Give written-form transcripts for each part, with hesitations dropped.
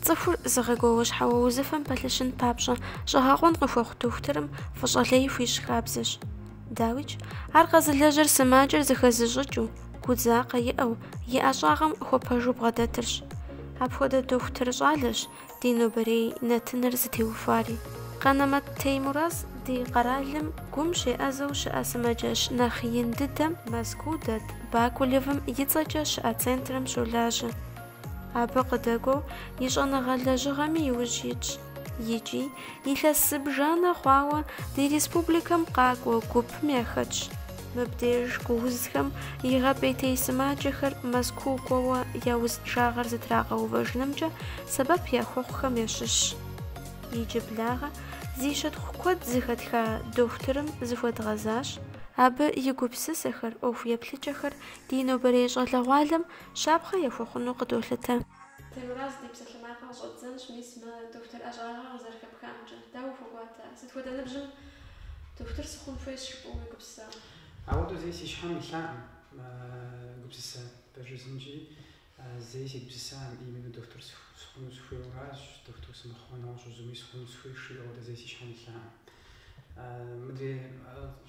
Цӏыхур зыгъэгугъущхьэуэ узыфэм пэлъыщын папщӏэ щӏэгъэгъуэн къыхуэхъу дохутырым фӏыщӏэлей хуищӏ хабзэщ. Дауичӏ, ар къэзылэжьэр сымаджэр зыхэзыщӏыкӏыу, гудзакъэ иӏэу, и ӏэщӏагъэм хуэпэжу бгъэдэтырщ. Апхуэдэ дохутыр щӏалэщ ди нобэрей нэтыныр зытеухуари. Къанэмэт Теймураз ди къэралым гум щеӏэзэу щыӏэ сымаджэщ нэхъ ин дыдэм Мэзкуу дэт Бакулевым и цӏэкӏэ щыӏэ центрым щолажьэ. Абы къыдэкӏуэу и щӏэныгъэ лэжьыгъэми иужь итщ. ИкӀи илъэс зыбжанэ хъуауэ ди республикэм къакӏуэ гупым яхэтщ. Мыбдеж гуузхэм игъэпӏейтей сымаджэхэр Мэзкуу кӏуэуэ я узыншагъэр зытрагъэувэжынымкӏэ сэбэп яхуэхъухэм ящыщщ. Иджы благъэ зи щытхъу куэд зыхэтха дохутырым зыхуэдгъэзащ. Абы и гупсысэхэр, ӏуэху еплъыкӏэхэр ди нобэрей щӏалэгъуалэм щапхъэ яхуэхъуну къыдолъытэ. Теймураз ди псалъэмакъыр къыщӏэддзэнщ, мис мы дохутыр ӏэщӏагъэ къызэрыхэпхамкӏэ. Дауэ ухуэкӏуатэ? Сыт хуэдэ ныбжьым дохутыр сыхъун хуейщ жыпӏэу уегупсысэ? Ауэдэу зэи си щхьэм илъаӏым гупсысэ бэжызынкӏи, зэи сегупсысам именно дохутыр схуну сыхуейуэращ, дохутыр сымыхъумэ нэгъуэщӏ зыми схуну сыхуейщи, ауэдэ зэи си щхьэм илъаӏым. Мыдрей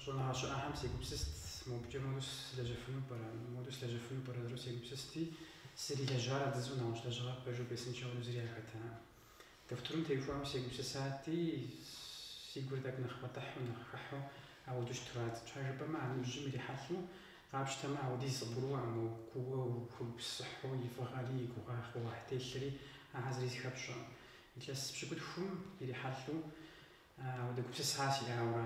щӏэныгъэ щыӏэхьэм сегупсыст, мобыкӏэ моду слэжьэфыну пӏэрэ, моду слэжьэфыну пӏэрэ зэру сегупсысти, зырилэжьар адызу нэгъуэщӏ лэжьыгъэ пэжу бесынкӏэ ауэдэу зыри яхэта. Дохутырым теухуауэ сегупсысати, си гур тӏэкӏу нэхъ къэтӏыхьу, нэхъ хыхьу ауэдэу щытурат. Щхьэ жыпӏэмэ, а ныбжьым ирихьэлъэу къапщтэмэ, ауэдиз цӏыбыруэ, куууэ ухуэгупсыхьу, и фӏыгъэри, и гугъуехь телъри, ахьэ зыри зыхэпщӏэ. Илъэс пщыкӏутхум ирихьэлъэу ауэдэ гупсыса сиӏауэ.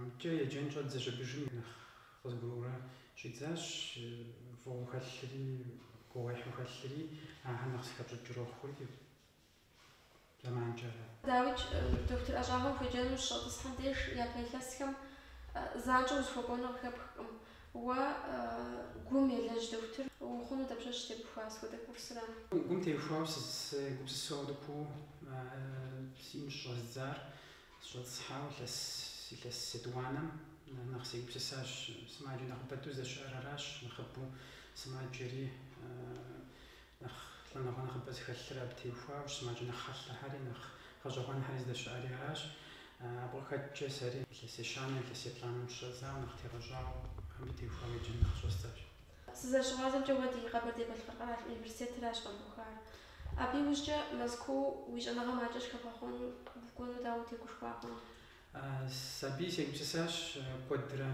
Икӏэ еджэн щӏэдзэ щӏыбыжым нэхъ къызгуроурэ щӏидзащ, фӏыгъыу хэлъри, гугъуехьу хэлъри, ахьэ нэхъ зыхэпщӏыкӏыурэ хъури зэманкӏэ. Дауичӏ, дохутыр ӏэщӏагъэм хуеджэну щыщӏэтӏысхьэм деж япэ илъэсхэм занщӏэу узыхуэкӏуэну къыхэпхкъым. Уэ гум елэжь дохутыр ухъуну дапщэщ тебухуа схуэдэ курсрэ? Гум теухуауэ сегупсысэу ауэдэ кууу сиӏэм щыщӏэздзар, сщӏэтӏысхьауэ илъэс етӏуанэм нэхъ сегупсысащ. Сымаджэ нэхъыбэдэу здэщыӏэр аращ, нэхъыбэу сымаджэри нэхъ лӏэныгъэ нэхъыбэ зыхэлъыр абы теухуауэ, сымаджэ нэхъ хьэлъэхьэри, нэхъ гъэщӏэгъуэнхьэри здэщыӏэри аращ. Абы къыхэкӏкӏэ сэри илъэс ещанэ, илъэс еплӏанэм щыщӏэдзауэ, нэхъ тегъэщӏауэ, абы теухуауэ еджэн нэхъ щӏэздзащ. Сызэщыгъуазэмкӏэ уэ ди Къэбэрдей-Балъкъэр къэрал университетыращ къэбухуар. Абы иужькӏэ Мэзкуу уи щӏэныгъэ маджэ щыхэпхъуэну укӏуэну дауэ утегушхуакъым? Сабий сегупсысащ, куэдрэ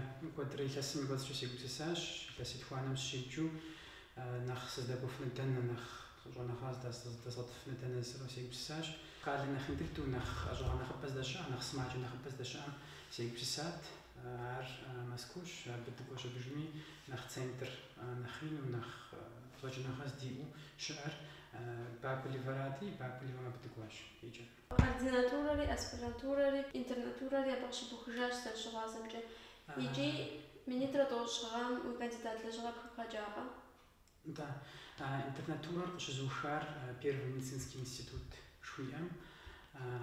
илъэсым и кӏуэцӏкӏэ сегупсысащ, илъэс етхуанэм щыщеджэу, нэхъ сыздэгуфыну дэнэ, нэхъ щӏэныгъэ здэзгъэтыфыну дэнэ зыщӏэу сегупсысащ. Къалэ нэхъ ин дыдэу, нэхъ ӏэщӏагъэ нэхъыбэ здэщыӏэ, нэхъ сымаджэ нэхъыбэ здэщыӏэм сегупсысат. Ар Мэзкуущ, абы дыкӏуэ щыбжми, нэхъ центр нэхъ ину, нэхъ щӏэкӏыныгъэ здиӏэу щыӏэр Бакулевэрати, Бакулевэм абы дыкӏуащ иджы. Ординатурэри, аспирантурэри, интернатурэри абы къыщыбухыжащ зэрыщыгъуазэмкӏэ. Иджы минитӏрэ тӏощӏыгъэм уи кандидат лэжьыгъэ пхуэкъэкӏакъэ? Да, интернатурэр къыщызухар Первый медицинский институт жыхуиӏэм,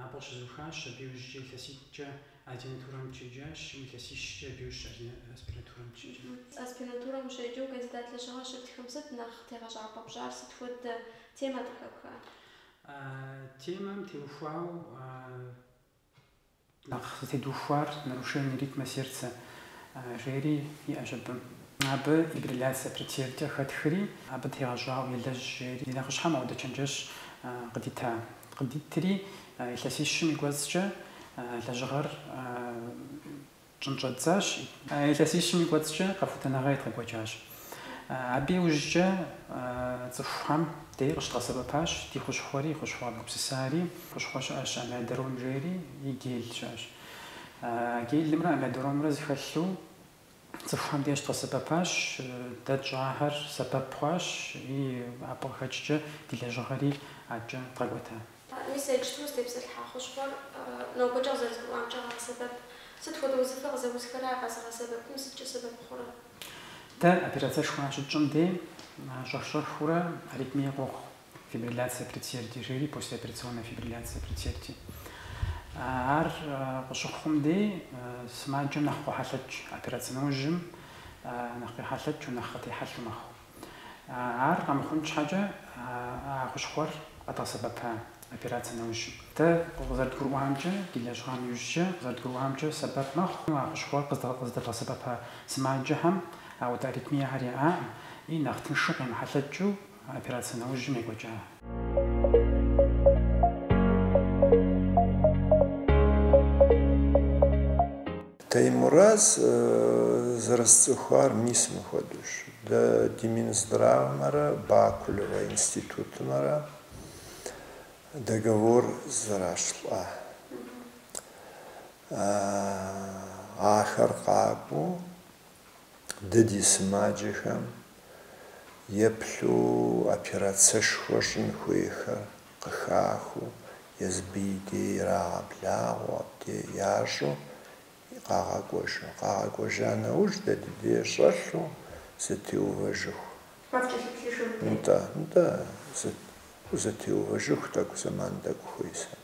абы къыщызухащ, абы иужькӏэ илъэситӏкӏэ ординатурэм щеджащ, илъэсищкӏэ абы иужь аспирантурэм щеджащ. Аспирантурэм ущеджэу кандидат лэжьыгъэ щыптхэм сыт нэхъ тегъэщӏапӏэ пщӏар, сыт хуэдэ темэ къыхэпха? Темэм теухуауэ нэхъ зытедухуар нарушение ритма сердца жери иӏэщ абы. Абы фибрилляция предсердия хэтхэри, абы тегъэщӏауэ елэжь жери ди нэхъыщхьэм ауэдэ чэнджэщ къыдита. Къыдитри илъэсищым и кӏуэцӏкӏэ лэжьыгъэр щӏынщӏэдзащ, илъэсищым и кӏуэцӏкӏэ къэфудэныгъэ едгъэкӏуэкӏащ. Абы иужькӏэ цӏыхухьэм дей къыщыдгъэсэбэпащ ди хущхъуэри, хущхъуэ гупсысари, хущхъуэ щыӏэщ амиадрон жери, и гел щыӏэщ. Гелымрэ амиадромрэ зыхэлъу цӏыхухэм деж щыдгъэсэбэпащ, дэт щӏагъэр сэбэп хъуащ, и абы къыхэкӏкӏэ ди лэжьыгъэри адэкӏэ дгъэкӏуэта. Мис иджыпсту здепсэлъхьа хущхъуэр нобэкӏэ къызэрызгурыӏуамкӏэ гъэсэбэп. Сыт хуэдэ узыфэ къызэузхэра къэзыгъэсэбэпым, сыткӏэ сэбэп хъурэ? Дэ операцэшхуэ щытщӏым дей щӏэх-щӏэхыурэ аритмие къохъу, фибрилляция предсердий, послеоперационная фибрилляция предсердий. Ар пошухумди смаджем нахко халач операционным нахко халач нахко халмах. Ар камхун чхажа ахушхвар атасабапа операционным. Та قدرت كروهامجة كلا شغام يوجه قدرت كروهامجة سبب مخ وشخور قدرت سببها سماجهم أو تاريخية هريعة إن أختنشق محلتجو операционным وجه ميجوجها. Таймураз зарасцухар мисм ходуш. Да Диминздравмара Бакулева институтмара договор зарашла. Ахар қабу дади смаджихам еплю операция шхошин хуиха қахаху язбиди раблягу абде яжу қағагожа науж дади шашлу затеуважух. Да, затеуважух так заман так хуисам.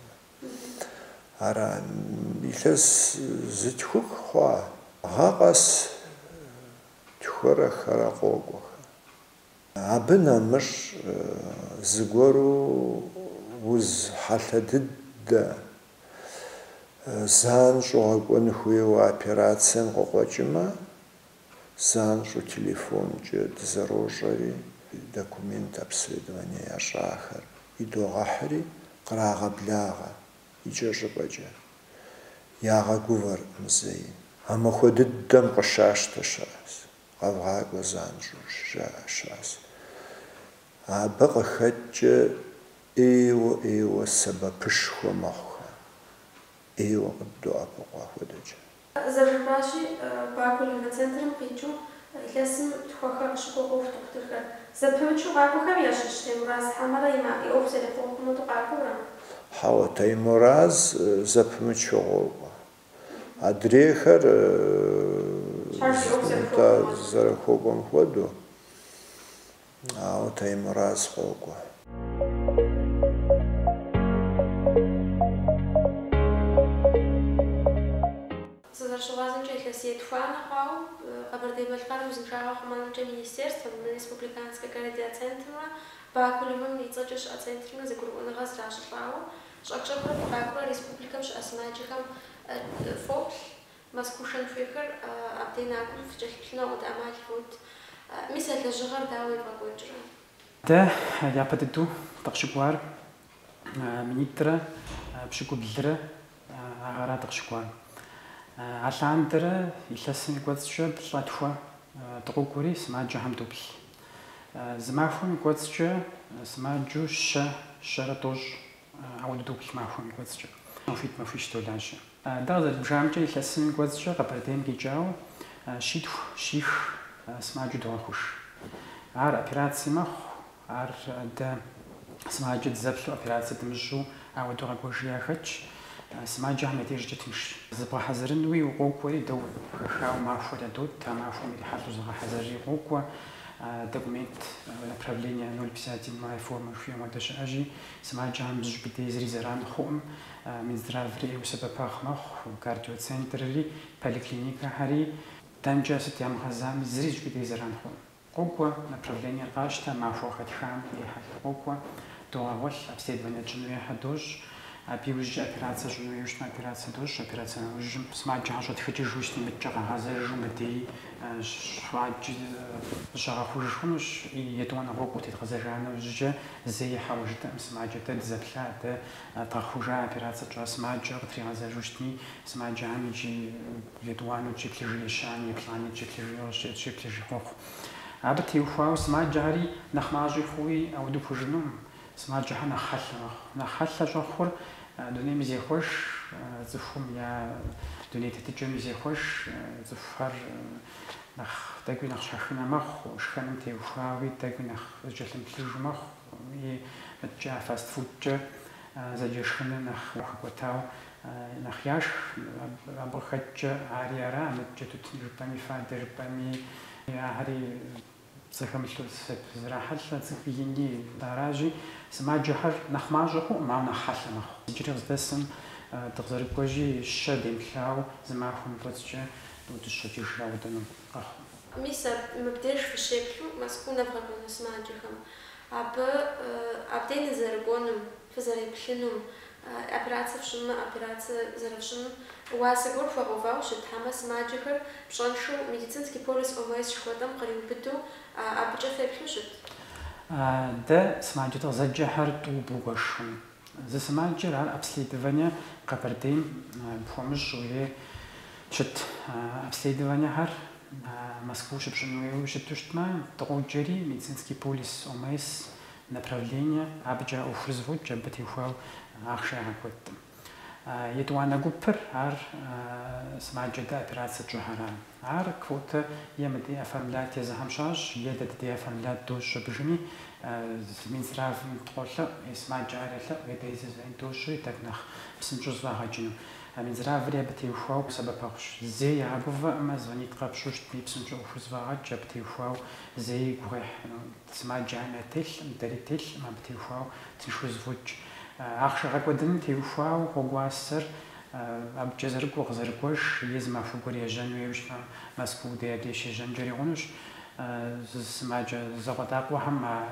Ара илэс зитхух хва гагас тхора харагого. Абы намыш зыгору уз халъэдыдэ занщӏыгъэкӏуэн хуейуэ операцием къыкъуэкӏымэ занщӏу телефонкӏэ дызэрощӏэри документ обследование ящӏахэр идогъэхьри кърагъэблагъэ икӏэ щӏыпӏэкӏэ ягъэгувэр музей. Амахуэ дыдэм къыщащтэ щыӏэс, къэвгъакӏуэ занщӏэу щыӏэс. Абы къыхэкӏкӏэ ӏейуэ сэбэпышхуэ мэхъу. ӏейуэ къыддоӏэпыкъуа хуэдэкӏэ. Зэрыжыпащи, Бакулевэ центрым къикӏыу илъэсым тхуэхэр къыщыхуэкъуэу дохутырхэр. Зэпымычу къакӏуэхэм ящыщ Таймураз хьэмэрэ и ӏуэху зэрыхъуэкъумэду къакӏуэрэ? Хьэуэ, Таймураз зэпымычу къокӏуэ. Адрейхэр зэрыхуэкӏуэм хуэдэу, ауэ Таймураз къокӏуэ. Зызэрыщыгъуазэмкӏэ илъэс етхуанэ хъуауэ Къэбэрдей-Балъкъэрым узыншагъэ хъумэнымкӏэ министерством, республиканскэ кардиоцентрымрэ Бакулевым и цӏэкӏэ щыӏэ центрымрэ зэгурыӏуэныгъэ зращӏылӏауэ щӏакӏ-щӏэкӏурэ Бакулэ республикэм щыӏэ сымаджэхэм фоплъ, мэзкуу шэнхуейхэр абдей накӏуэм фыкӏэлъыплъыну ӏэмал фот. Мис а лэжьыгъэр дауэ ефӏэкӏуэкӏрэ? Дэ япэ дыдэу дыкъыщыкӏуар минитрэ пщыкӏублырэ агъэра дыкъыщыкӏуар. Алъандэрэ илъэсым и кӏуэцӏкӏэ плӏэтхуэ дыкъокӏуэри сымаджэхэм доплъ. Зы махуэм и кӏуэцӏкӏэ сымаджэу щэрэ тӏощӏ, ауэ доплъ махуэм и кӏуэцӏкӏэ. Махуитӏ-махуищ долажьэ. Дэ къызэрыбжамкӏэ илъэсым и кӏуэцӏкӏэ Къэбэрдейм къикӏауэ щих сымаджэу догъэхуш. Ар операция мэхъу, ар дэ сымаджэ дызэплъу операция дымыщӏу ауэдэу къэкӏуэжи яхэтщ. Сымаджэхэм я дежкӏэ тынш. Зыбгъэхьэзырынуи укъокӏуэри дэ хэхауэ махуэр ядот, а махуэм ирихьэлӏэу зыгъэхьэзырри къокӏуэ. Документ направление 057 формы хуейм хуэдэ щыӏэжи, сымаджэхэм зыщӏыпӏеидезри зэран хъуӏым. Минздраври ӏейуэ мэхъу, кардиоцентрри, поликлиникэхэри, дэнкӏэ сыт ямыгъэзами зыри зыщӏыпӏеидей зэран хъуӏым. Къокӏуэ направление къащтэ, махуэ хэтхам ехьэлӏ къокӏуэ, догъэгъуэлъ, обследование тщӏыну ехьэ дощӏ. Абы иужькӏэ операция щӏыну ещӏмэ, операция дощӏ, операция нэужьым сымаджэхьэр щӏэтхыкӏыжу щытымыткӏэ къэгъэзэжу мыдей щхъуаджи щӏэгъэхъуж хъунущ, и етӏуанэ гъуэгу тедгъэзэжа нэужькӏэ зэи хьэуэ жытӏэӏым сымаджэ дэ дызэплъа, дэ дгъэхъужа операция кӏуа сымаджэ къытригъэзэжу щытми, сымаджэхэм иджы етӏуанэу джеплъыжи ещани, еплӏани джеплъыжи къохъу. Абы теухуауэ сымаджэхэри нэхъ мащӏи хъууи ауэдэу хужынум. Сымаджэхэр нэхъ хьэлъэ мэхъу. Нэхъ хьэлъэ щӏэхъур дунейм и зехуэш, цӏыхум я дуней тетыкӏэм и зехуэш, цӏыхухэр тӏэкӏуи нэхъ щхьэхынэ мэхъу, шхэным теухуауи тӏэкӏуи нэхъ зэкӏэлъымыплъыжу мэхъу. И мыткӏэ фастфудкӏэ зэджэшхыныр нэхъ хэкӏуэтауэ нэхъ яшх, абы къыхэкӏкӏэ ари ара, мыткӏэ тутын жыпӏэми, фадэ жыпӏэми, ахьэри زخملو زراحل زخيني دراجي سماجهر نخماجهو ما نحلنا جري زدسم تقدر كوجي الشد يملاو زماخم بوتجا ودشتي شراودن ميسا مبداش في الشكل مسكونة بغاكم سماجهم أبدين زرقونم في زرقشنم أبراتس فشم أبراتس زرقشنم واسقول فغوفاو شتحمس ماجهر بشانشو ميديسنسكي بوليس أمايس شخوتم قريب بدو أبجا فيبلو شت ده سماجة زجهر تو بوغشم زي سماجة على أبسليدفانيا قبردين بخمش وهي شت أبسليدفانيا هر Москву шепшенную шептуштма, троджери медицинский полис ОМС направление абджа уфрзвуд джабатихуал ахшара коттам. Едуана гуппер ар смаджада операция джухара. Ар квота емеди оформлять захамшаш, едет ди оформлять душу бжми, минзрав толла смаджарелла вебезис душу так нах псинчузвахаджину. Минзрав ребятихуал сабапахш. Зей абува амазонит қапшушт мипсинчу уфрзвахад джабатихуал зей гурех смаджанател дарител мабатихуал тишузвуд أخشى قدم تيوفاو قواسر أبجزر قوغزر قوش يزما فقوري جنوي وش مسكو ديش جنجري غنوش سماجة زغطاق وهم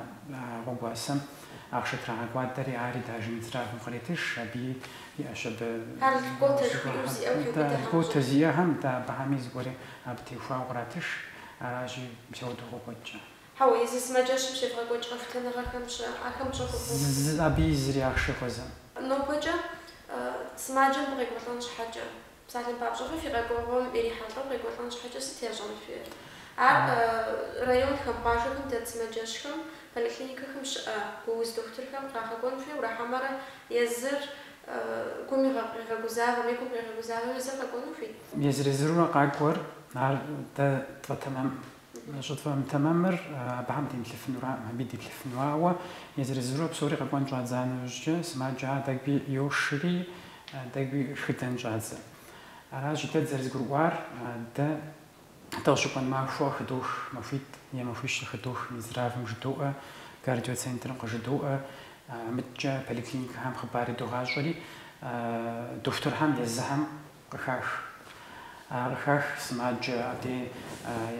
قواسم أخشى ترى قوادري عاري داجن ترى مقريتش أبي يأشب قوت زيهم دا بهاميز قوري أبتيوفاو قراتش أراجي بسودو قوتجا هو إذا سماجش مش يبغى قوج غفتنا رقمش أخمش خو أبي زري أخشى خوزا نو قوجا سماجم بغي قوتلانش حاجة ساعتين بابجو في رقوهم إلي حاجة بغي قوتلانش حاجة ستياجون في رايون خم باجهم تات سماجشهم فالكلينيكهم ش بوز دكتورهم راح أقول فيه وراح أمر يزر كومي رجوزار وميكم رجوزار يزر أقول فيه يزر زرنا قاقور نار تمام شوف تمامر بعمد يملف نورا ما بيدي يملف نورا يزر زروب سوري قبل جاد زانوش سما جاد دقبي يوشري دقبي ختن جادز أراجع تزر زروار ده تاشوفن ما شو خدوش ما فيت يا ما فيش خدوش مزراف مجدوء كارديو سنتر مجدوء متجا بالكلينيك هم خباري دوغاجري دكتور هم يزهم قخاش أرخاخ سماجة أدي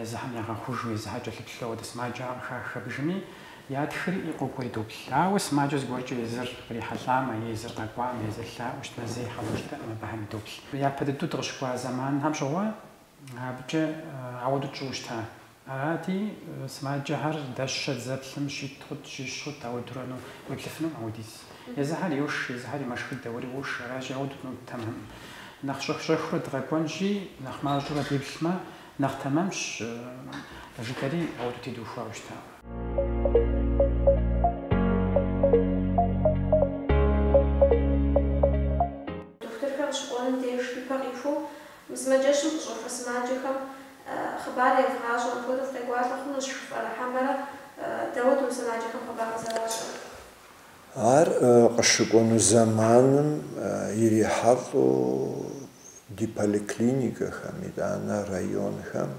يزهم يغاخوج ويزهاج لبسلو ده سماجة أرخاخ بجمي يادخل يقوي دوبل أو سماجة زوجة يزر ريح اللام يزر قوام يزر لا وش تنزي حوجته ما بهم دوبل يا بدو ترشوا زمان هم شوا بجا عودو تشوشتها أرادي سماجة هر دش زبلم شيء تخد شيء شو تعودرانو ويكلفنو عوديس يزهر يوش يزهر مشكل دوري وش راجع عودو تمام nach شخرة غاكوانجي nach ماجورة ديبلما nach تمامش جكاري عودو تيدو فاوشتا دكتور كان شغلان ديش بباريفو مسمجاش نقشوف اسماجيهم خباري افغاج ونفوض فتاقوات لخو نشوف على حمرة داود مسماجيهم خبار زراجة ар قشقون زمان يريحطو دي поликлиникахам идана районхам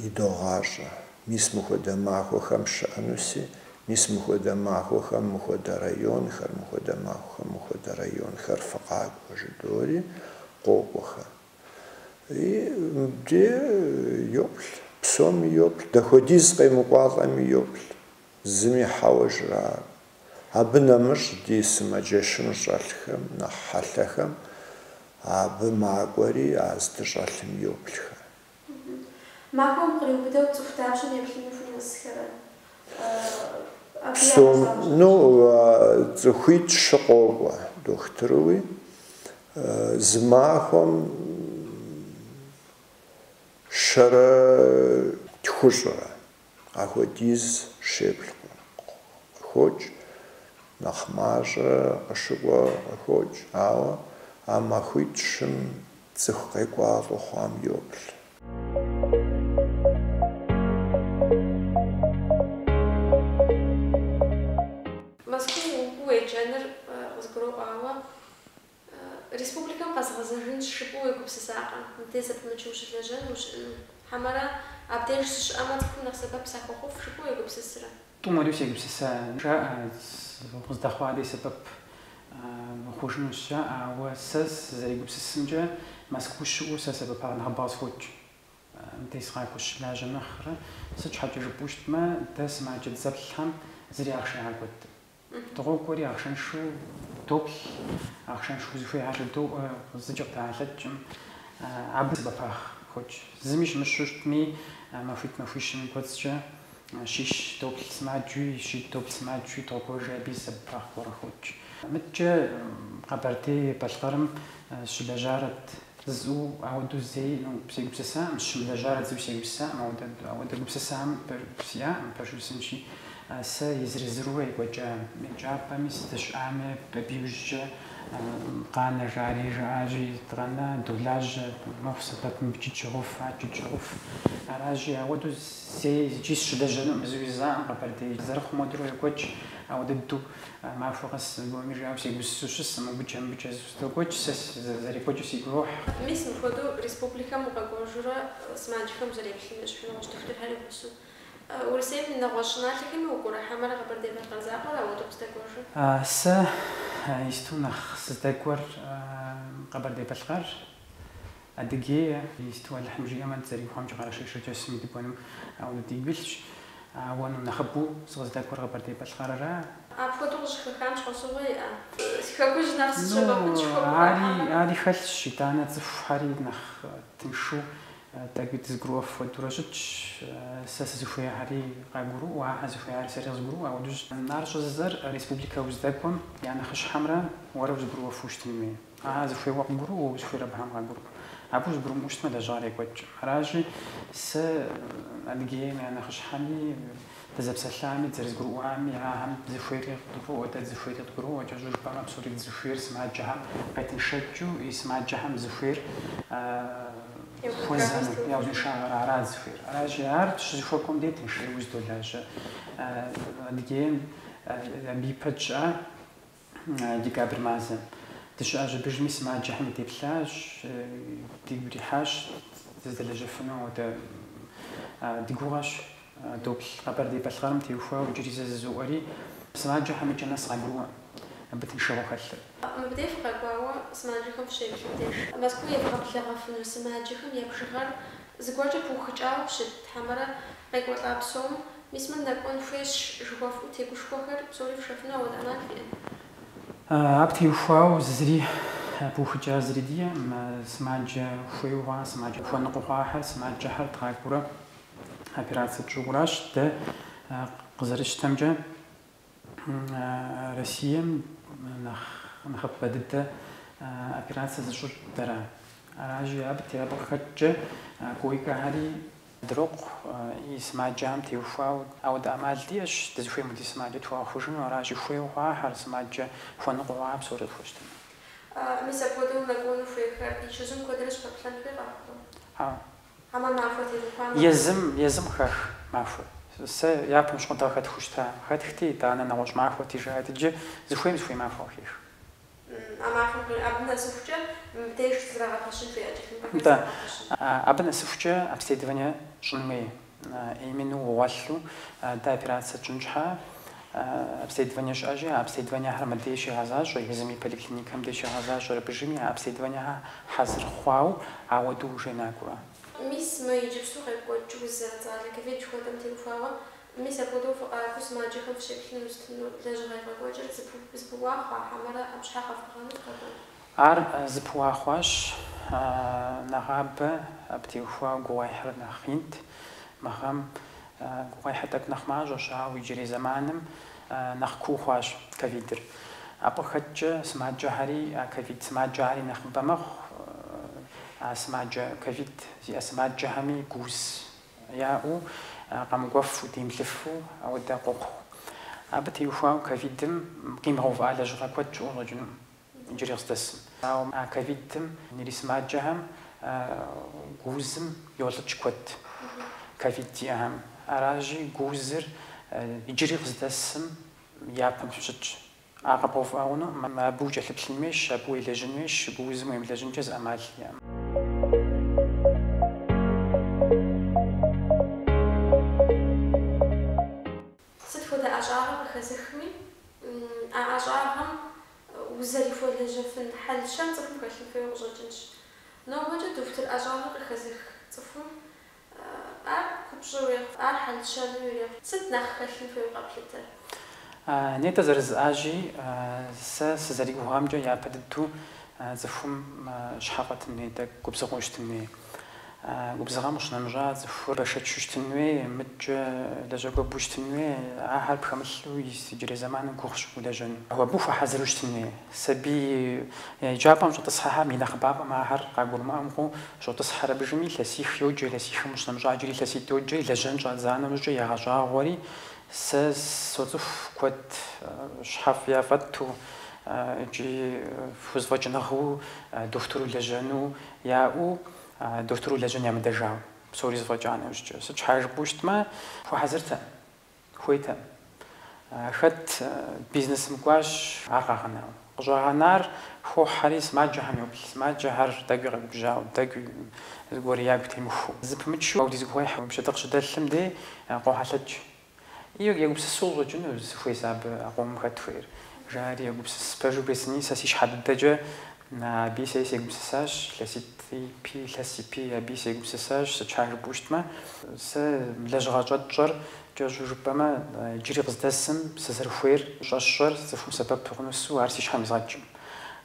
идоғажа мис мухода махохам шануси мис мухода махохам мухода районхар мухода махохам мухода районхар фақак вождори қоқоха и де ёпл псом ёпл доходиз қаймуқаҟами ёпл зыми хауажра абы нэмыщ ди сымаджэшым щӏэлъхэм нэхъ хьэлъэхэм абы макӏуэри аздыщӏэлъым йоплъхэ. Макъуэм къриубыдэу цӏыху дапщэм еплъыну фынэсхэрэ? Псом, ну, цӏыхуитӏ щыкъокӏуэ дохутырыуи, зы махуэм щэрэ тхущӏрэ ахуэдиз щеплъкъым, къыхокӏ, нэхъ мащӏэ къыщыкӏуэ къыхокӏ, ауэ а махуитӏщым цӏыху къекӏуалӏэ хъуам йоплъ. Москву уеджэныр къызгурыӏуауэ республикэм къэзгъэзэжын сшыпӏэу уегупсысакъэ? Мыдэ зэпымычу ущылэжьэн ущыӏэну حمرة أبديش أما تكون سبب سخوف شو يقول بسسرة توماريو سيجب سسا جاء غزدخوا عليه سبب خوشن الشاء وسس زي يقول سسنجا مسكوش وسبب هذا باز خوش انتيس غايكوش لا جمخر سج حاجة جبوش ما تسمع جد زبلهم زري عشان عقد تقول كوري عشان شو دوبل عشان شو زفي عشان دو زجق تعالج عبد بفاخ خوش زميش مشوش مي ما فيش من قدسجا شيش دوبل سمع جوي شيش دوبل سمع جوي تقول جابي سبفاخ ورا خوش متجا قبرتي بالقرم شلجارة زو عودو زي بسيج بسسام مش شلجارة زو بسيج بسام عودو بسسام بسيا باشو سنشي سا يزرزروي وجا جابا مستش عامة ببيوجا قانا جاري جاجي تغنى دولاج مفسدة بجيت شغوف عجيت شغوف راجي عودو زي جيس شلجانو مزويزان قبرتي زرخ مدرو يكوش عودو ما فوقس قومي جاو سي بسوشس ما بجام بجاز توكوش سس زري كوش سي روح ميس نفودو ريسبوبليكا مقاقوجورا سماجكم زري بخلينش في نوش تفتر هاري بسو ورسيب من نغوشنات لكن وقورا حمرا غبر دي بقرزاق ولا ودو بستاكوجو سا يستونخ ستاكور قبر دي بلغار أدقي يستوى الحمجية ما تزري وحمج على شيء جسمي دبونم أو نديبلش وانو نخبو سغزداكور غبر دي بلغار أفضل خامش خصوصي خكوش نفس الشباب تشوف عادي خلش شيطانة تزف حري نخ تنشو تاكيد زغروف ودرجتش ساس زفيا حري قاغرو وها زفيا حري سريز زغرو او دوز نارش زر ريسبوبليكا وزداكم يعني خش حمراء ورا زغروف وشتمي زفيا وقغرو وزفيا بهم قاغرو ابو زغرو مشتما دجاري كوتش راجي س الجيم يعني خش حمي تزب سلامي تزرز غرو عامي هم زفير غرو وتا زفير غرو وجوج بقى بصوري زفير سمع جهم بتنشجو يسمع جهم زفير فوزان يا بنشار على زفير على جار تشوفكم دي تنشر وزدولاج الجيم بيبتشا دي كابر مازن تشاج بجمي سمع جهم تبلاج دي بريحاش تزدلج فنو وتا دي غواش دوبل قبر دي بلغرم تيوفا وجريز الزواري سمع جهم جناس غلوا بتنشرو خل مبدأ فقاقوا سماجكم في شيء بشديش مسكو يبغى بلغة في سماجكم يبشغل زقواجة بوخجاو شد حمرة قيقوا طابسوم مسمن نكون فيش جواف وتيقو شكوكر بسوري فشفنا ودانا فيه أبتي وفاو زري بوخجا زريدية ما سماج فيوها سماج فوان قواحة سماج حل تغاقورا أبيرات جوراش ده قزرش تمجا رسيم نخب بدت أبيرانس زوج ترى راجي أبتي أبغى كويكا هذه دروق يسمع جام تيوفا أو دامال ديش تزوي مدي سمع جتوا خوشن وراجي خوي وها سمع جا فنق وعاب صورة خوشتن. مثل بدو نقول في خارج شزم كدرش بطلن بقى. هما معفوتي يزم خخ معفوت. س يا مش كنت أخذ خوشتها أخذ ختي تانا نوش معفوتي جاي تجي زوي معفوتيش. أما أبنا سوفجة متيش زراعة باشن في أجل. Да. أبنا سوفجة أبستيدفانيا جنمي إيمنو ووالو دا операция جنجها أبستيدفانيا جاجي أبستيدفانيا هرمديشي هزاج ويزمي بالكلينيكام ديشي هزاج ربجمي أبستيدفانيا حزر خواو عودو جناكورا. ميس ما يجيب سوق يقول جوز على كيفية شو قدم تلفاوة ميس أبودو كوس ما جيكم في شكل مستنو لجغي رجوجر زبوا حمرة أمش حقف قانون زبوا خواش نغاب أبتيوفا جوايحر نخينت مخام جوايحتك نخماج وشا ويجري زمانم نخكو خواش كفيدر أبخج سماج جهري كفيد سماج جهري نخبمخ سماج كفيد سماج جهمي جوز ياو قام قف وديم لفو أو دقوق أبتيوفا كفيدم قيمة على جرا كوتش ورجنم جري قصدسم أو كفيدم نري سماج جهم جوزم يولج كوت كفيدي أهم أراجي جوزر يجري قصدسم يابم شج أقبوف أونه ما بوجه لبلمش أبوي لجنش بوزم ويم لجنجز أمال цӀыхуми ӀэщӀагъэм узэрихуэлэжьэфын хьэлщэм цӀыхум хэлъын хуейуэ къыщӀэкӀынщ. НобэкӀэ дохутыр ӀэщӀагъэ къыхэзых цӀыхум ар купщӀу ирехъу, ар хьэлщэну ирехъу. Сыт нэхъ хэлъын хуейуэ къэплъытэр? Нетэ зэрызыӀажи сэ сызэригугъамкӀэ япэ дыдэу цӀыхум щхьэ къэтын хуей, губзыгъэу щытын хуей. Губзыгъэм къыщынэмыщӀа цӀыхур бэшэч щытын хуей, мыдкӀэ лэжьэгуэбу щытын хуей, ахэр пхэмылъу иджырей зэманым гугъущ улэжьэну. Абы хуэхьэзыру щытын хуей. Сабий еджапӀэм щӀэтӀысхьэхьэм и нэхъыбапӀэм ахэр къагурымыӀэмкъыу щӀотӀысхьэр абыжми илъэсих йоджэ, илъэсихым къыщынэмыщӀа иджыри илъэситӀ йоджэ, и лэжьэн щӀадзанэу щӀыкӀэ ягъэщӀагъуэри сэ соцӀыху куэд щхьэф яфӀэту иджы хузэфӀэкӀыныгъыу дохутыр улэжьэну яӀэу дохутыр улэжьэн ямыдэжауэ псори зэфӀэкӀа нэужькӀэ. Сыт щхьа жыпӀэу щытмэ, хуэхьэзыртэ, хуейтэм. Хэт бизнесым кӀуащ, ар къагъэнауэ. КъыщӀагъэнар хохьэри сымаджэхэм йоплъ, сымаджэхэр тӀэкӀуи къэгубжьауэ, тӀэкӀуи зыгуэру ягу темыхуу. Зыпымычу аудизыгуэхьу пщэдыкъыщыдэлъым дей къохьэлъэкӀ. Егупсысу щӀэкӀыну зыхуейс абы къомым хэт хуейр. Жари егупсыс пэжу бесыни сэ си щхьэ дыдэкӀэ аби сэ сегупсысащ, илъэсипи аби сегупсысащ. Сыт щхьа жыпӀэу щытмэ, сэ лэжьыгъэ щӀэтщӀэр кӀэщӀу жыпӀэмэ иджыри къыздэсым сызэрыхуейр щӀэщӀэр цӀыхум сэбэп хъунусу ар си щхьэм изгъэкӀым.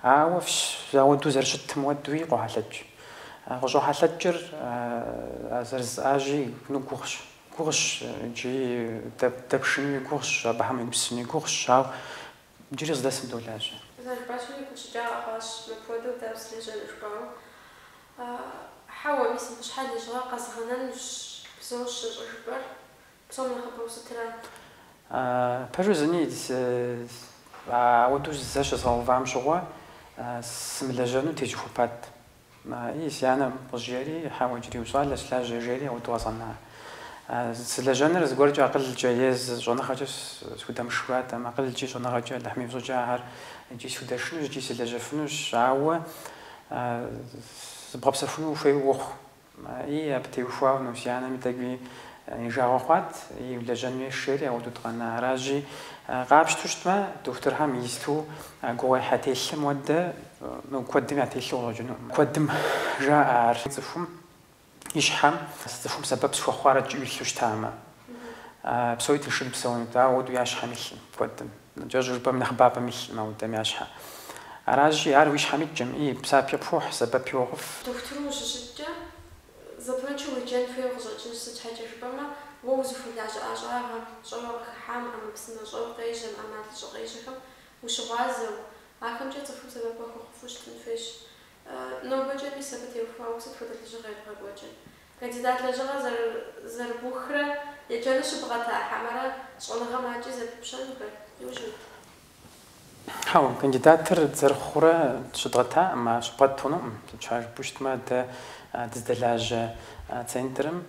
Ауэ ауэдэу зэрыщытым уэдууи къохьэлъэкӀ. КъыщӀохьэлъэкӀыр зэрызыӀажи гугъущ. Гугъущ иджыри дэпшынуи гугъущ, абыхэм егупсысынуи гугъущ, ауэ иджыри къыздэсым долажьэ. Бащэми къыщыкӀа хъуащ, мыпхуэдэу дауэ слэжьэну жыпӀэу. Хьэуэ, мис абы щхьэ лэжьыгъэ къэзгъэнэнущ псом щыщӀыжыпӀэр. Псом нэхъыбэу сытырэ? Пэжу зыни ауэдэу зэ щызгъэувам щыгъуэ сымылэжьэну тежьыхупат. Си анэм къыжери, хьэуэ иджыри ущӀалэ слажьэ жери ауэдэу къэзгъэна. Сылэжьэныр зыгуэркӀэ акъылкӀэ ез щӀэныгъэкӀэ схудэмышхуатэ, акъылкӀи щӀэныгъэкӀэ Алыхьми фщӀыкӀэ ахэр иджы схудэшынущ, иджы сылэжьэфынущ, ауэ зыбгъэпсэхуну ухуейуэ ухъу. Абы теухуауэ си анэми тӀэкӀуи и жагъуэ хъуат, и улэжьэн шейри ауэдэу дыкъэна. Аражи къапщту щытмэ, дохутырхэм исту гугъуехьэ телъым уэдэ, куэдым я телъу къыщӀэкӀыну. Куэдым жаӀэр цӀыхум и щхьэм цӀыхум сэбэп схуэхъуарэ кӀиулъу щытамэ. Псори тыншын псэунут, ауэдэу я щхьэм илъым куэдым. КӀэщӀу жыпӀэм нэхъыбапӀэм илъым ауэдэм я щхьэ. Аражи ар уи щхьэм икӀым, псапи пхухь, сэбэпи уогъуф. Дохутырым ущыщыткӀэ зэпымычу уеджэн хуейуэ къыщӀэкӀынщ, сыт щхьэкӀэ жыпӀэмэ, уэ узыхулажьэ ӀэщӀагъэм, щӀэуэ къыхыхьам, Ӏэмэпсымэ щӀэуэ къежьэм, Ӏэмал щӀыкъежьэхэм ущыгъуазэу, ахэмкӀэ цӀыхум сэбэп хуэхъуфу щытын хуейщ. НобэкӀэ мис абы теухуауэ сыт хуэдэ лэжьыгъэ ебгъэкӀуэкӀын? Кандидат лэжьыгъэ зэрыбухрэ еджэну щыбгъэтахьэмэрэ щӀэныгъэм акӀи зэпыпщэну хуейт, иужьыт. Хьэуэ, кандидатыр зэрыхъурэ щыдгъэтаӀэмэ, щыбгъэтуну, сыт щхьа жыпӀэу щытмэ, дыздэлажьэ центрым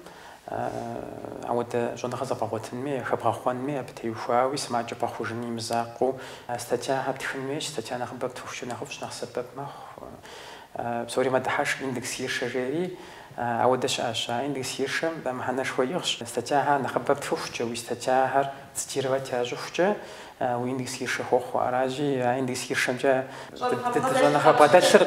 ауэдэ щӀэныгъэ зэфӀэгъуэтынми, хэбгъэхъуэнми, абы теухуауи сымаджэ пэхъужыни имызакъыу статьяхьэ птхын хуейщ, статья нэхъыбэ птхущу нэхъыфӀщ, нэхъ сэбэп мэхъу. Псори мэдыхьэш индекс иршэ жери, ауэдэ щыӀэщ. А индекс иршэм мыхьэнэшхуэ игъщ. Статьяхьэр нэхъыбэ птхухукӀэ, уи статьяхэр цитировать ящӀыхукӀэ, уи индекс иршэ хуохъу. Аражи а индекс иршэмкӀэ щӀэныгъэ бгъэдэлъыр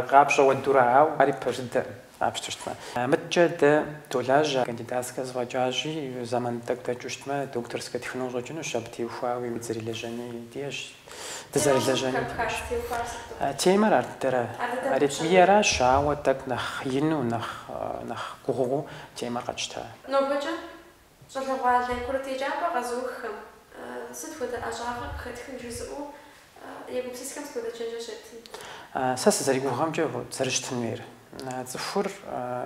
къапщӀэ уэдурэ, ауэ ари пэжыдэ. Къапщту щытмэ. МыдкӀэ дэ долажьэ кандидатскэ зэфӀэкӀажи, зэман тӀэкӀу дэкӀыу щытмэ, докторскэ тхыну щӀэкӀынущ, абы теухуауи удзэрилэжьэни диӀэщ, дызэрилэжьэни диӀэщ. Темэр ар дыдэрэ аритмиеращ, ауэ тӀэкӀу нэхъ ину, нэхъ гугъуу темэр къэтщтэ. НобэкӀэ щӀалэгъуалэ курыт еджапӀэ къэзыуххэм сыт хуэдэ ӀэщӀагъэ хэтхын жызыӀэу егупсысхэм сыт хуэдэ чэнджэ щеттын? Сэ сызэригугъэмкӀэ зэрыщытын хуейр. ЦӀыхур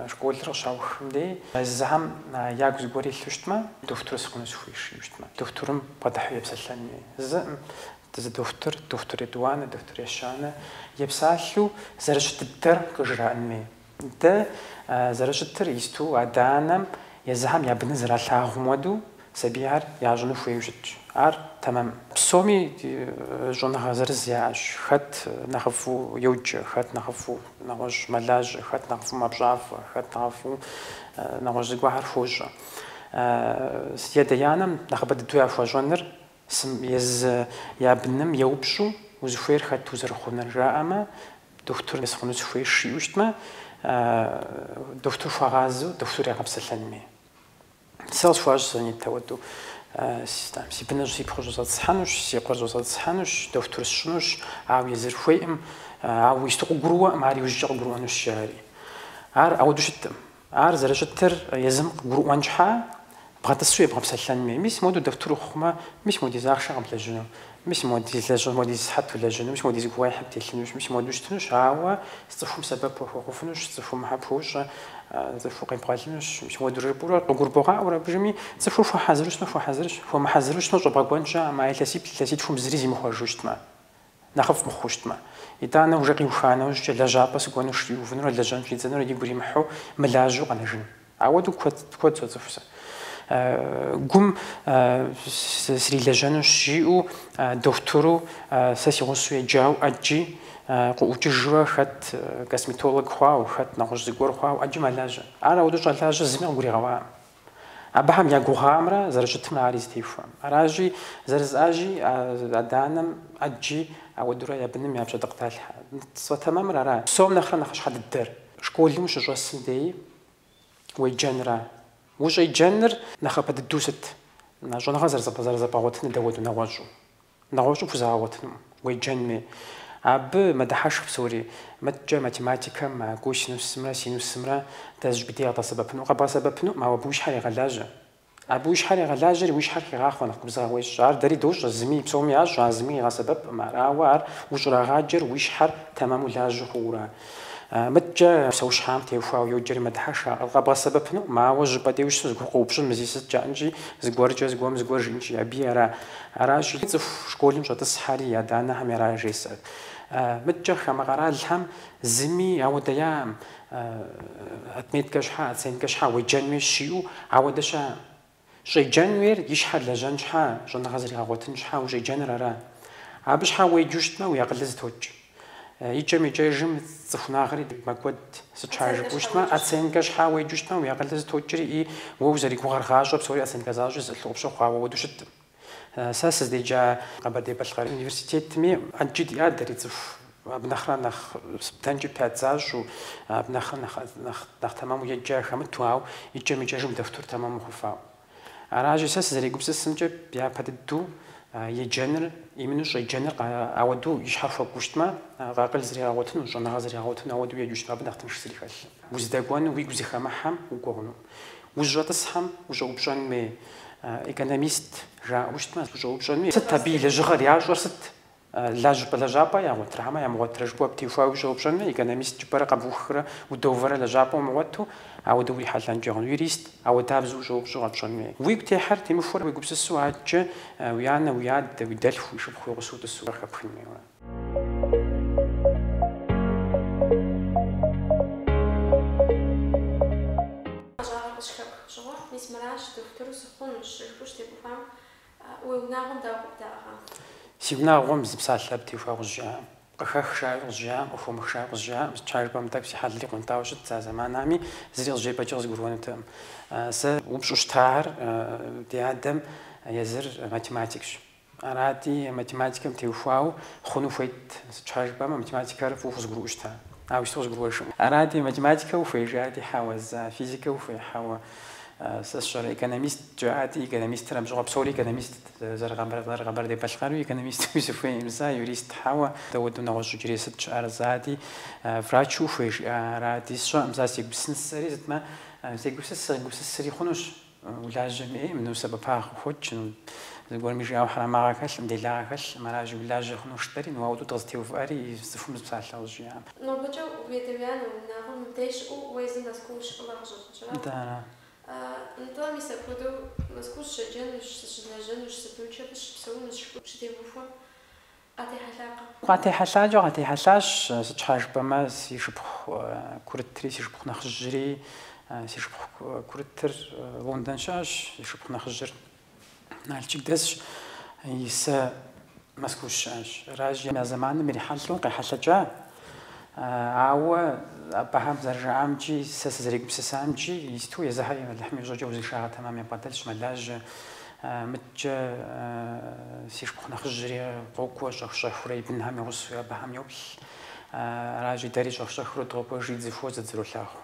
школыр къыщаухым дей, зыхьэм ягу зыгуэр илъу щытмэ, дохутыр сыхъуну сыхуиши щытмэ. Дохутырым бгъэдыхьу епсэлъэн хуей. Зы дохутыр, дохутыр Едуанэ, дохутыр Ещанэ епсалъэу зэрыщытыр къыжраӀэн хуей. Дэ зэрыщытыр исту адэ-анэм езыхьэм я быныр зэралъагъум хуэдэу сабийхэр ящӀыну хуейуэ щытщ. Ар тэмэм. Псоми щӀэныгъэ зырыз яӀэщ. Хэт нэхъыфӀу йоджэ, хэт нэхъыфӀу нэгъуэщӀ мэлажьэ, хэт нэхъыфӀу мэпщӀафӀэ, хэт нэхъыфӀу нэгъуэщӀ зыгуэхьэр хуощӀэ. Едэянэм нэхъыбэ дыдэу яхуэщӀэныр يا بنم يوبشو وزفير خدت وزرخون الرامة دكتور يسخون زفير شيوشتما دكتور فغازو دكتور يقب سلنمي سالس فاج سني تودو سي بنج سي بروجوزات صحانوش سي بروجوزات صحانوش دكتور شنوش عاو يزرفويم عاو يستقو قروة ماري وجه قروة نشاري عار أو دوشتم عار زرجتر يزم قروة نجحا بغات السوي بغا بسلنمي مش مودو دكتور خما مش مودي زاخشا قبل الجنو مش مودي لاجون مودي صحت ولا جنو مش مودي زكواي حبتي تلنوش مش مودوش تنوش عاوا صفهم سبب وخوفنوش صفهم حبوش صفو قيم قالنوش مش مودو ريبورا قربوغا ولا بجمي صفو فو حازرش نفو حازرش فو ما حازرش نجو باغونجا ما يلاسيب فو مزريزي مخرجوش تما نخف مخوش تما إذا أنا وجاقي وخانا وجا لا جابا سكونوش يوفنو لا جان في زنو يدي بري محو ملاجو على جن عاودو كوت صفسا قم سري لجانوش جيو دكتورو ساسي غسوي جاو أجي وتجرا خد كاسميتولوج خواو خد ناقش زغور خواو أجي ملاجا أنا ودوش ملاجا زمي غوري غوا أبهم يا غوامرا زرجت معاريز تيفهم أراجي زرز أجي أدانم أجي أودرا يا بنم يا بجد قتال تمام راه صوم نخرا نخش حد الدر شكون مش جوسن دي ويجنرا وش يجنر نخبت الدوست نجو نغزر زبا وطن داود نواجو فزاوتن ويجنمي عب مدحش بسوري متجا ماتيماتيكا ما قوش نسمرا سينوسمرا تاج بدي غطا سببنو قبا سببنو ما بوش حالي غلاجة أبوش حالي غلاجة ويش حالي غاخو نقبزا ويش جار داري دوش زمي بسومي عاج زمي غا سبب ما راوار وش راغاجر ويش حر تمام لاجو خورا متجا سوش حام تيوفاو يوجري مدحشا الغبا سببنو ما وجب بديوش زغوبشن مزيس جانجي زغورجا زغورجنجي ابي اراجي تف شكولين جات الصحاري يا دانا هم راجيس متجا خمغرا الهم زمي او ديام اتميت كشحا سين كشحا وجنمي شيو عودشا شي جنوير يشحال لجنشحا جن غزري غوتنشحا وجي جنرا عبش حاوي جوشتنا ويقلز توج يجمع جيجم صفنا غري مقود ستشارج وشتما أتسنجش حاوي جوشتما ويقلز توجري ووزري كوغر غاجب سوري أتسنجزاج زلوبشو خاوة ودوشت ساس ديجا قبل دي بالغار universiteit مي أنجد يادري تف بنخرا نخ تنجي باتزاج وبنخرا نخ تمام يجا خمتواو يجمع جيجم دفتر تمام خفاو أراجي ساس زري قبس سنجب بيا بدو يجنر يمنوش يجنر عودو يشحف قشتما غاقل زري عودن وجنا غزري عودن عودو يجوشتما بنختمش سريخال وزداقوان ويجوزي خمحم وقوغنو وجرات الصحم وجوبجان مي ايكونوميست جا وشتما وجوبجان مي ست بي لجغر ياجور ست لاج بلا جابا يا وترحما يا موترجبو بتيفا وجوبجان مي ايكونوميست جبر قبوخره ودوفر لجابا موتو عودو يحلان جون يوريست عود تابزو جوبجو غتشون ويك تيحر تيمفور ويقبس السواج ويانا وياد ويدلف ويشبخ يغسوت السوق خبخني سيبنا غوم زبسالة بتيفا وجا قخخ شاي وجا وفم شاي وجا مستشارب متاك في حد اللي كنت عاوشت زمان عمي زريق جاي بجوز قرون تام س وبشوش تار دي عدم يزر ماتيماتيكش أرادي ماتيماتيكا متيفاو خنو فيت مستشارب ماتيماتيكا رفوخ قروش تام عاوشتوش قروش أرادي ماتيماتيكا وفي جادي حاوز فيزيكا وفي حاو سشر ايكونوميست جاعتي ايكونوميست ترى مجرب سوري ايكونوميست زرغبر دي باشقارو ايكونوميست يوسف امزا يوريست حوا دودو نغوش جري ست ارزادي فراتشو فيش راتي شو امزا سي بسنس سري زتما سي غوسس سري خنوش ولا جميع منو سببها خوتش زغور ميجي او حرام راكش مديلاكش مراج ولا جي خنوش تري نواودو تزتيو فاري يزفو مصالح وجيام نو بجو فيتبيان وناهم ديش او ويزن داسكوش الله جوج دا انت ميسا كودو مسكوش شجن شجن سبوچه بش بسوي مش تيبوفو قاتي حلاجة قاتي حلاش سجحاج بما سيشبخ كورتري سيشبخ نخجري سيشبخ كورتر وندنشاش سيشبخ نخجر نالشيك داش يسا مسكوش راجي ما زمان مري حلو قي حلاجة عاو بهم زرجامجي سس زريق بسسامجي يستو يزهري ملحمي جوجو زي شاغه تمام يبدلش ملاج متجا سيشكون خجري قوكو شخشخري بنهم يغسويا بهم يوبل راجي داري شخشخرو طوبو جيد زفو زدزرولاخو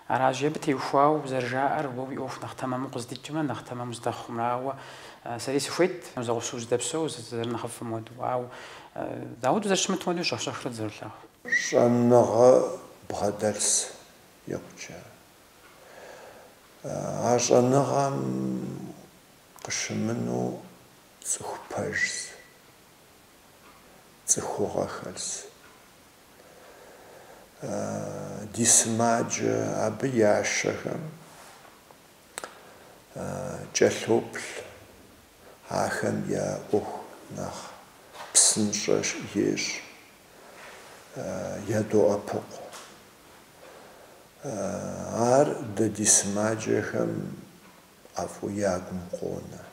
راجي بتيوفاو زرجاء ربو يوف نختمم قصديتما نختمم مزدخم راو سري سفيت زغسوز دبسو زرنخف مودو او داود زرشمت مودو شخشخرو زدزرولاخو شنغ بغدرس يقجا عشنغم قشمنو تخبجز تخوغخلس ديسماج أبياشهم جلوبل هاخم يا نخ بسنشش يش يدو أبوق ار ديسماجهم أفو ياغم قونا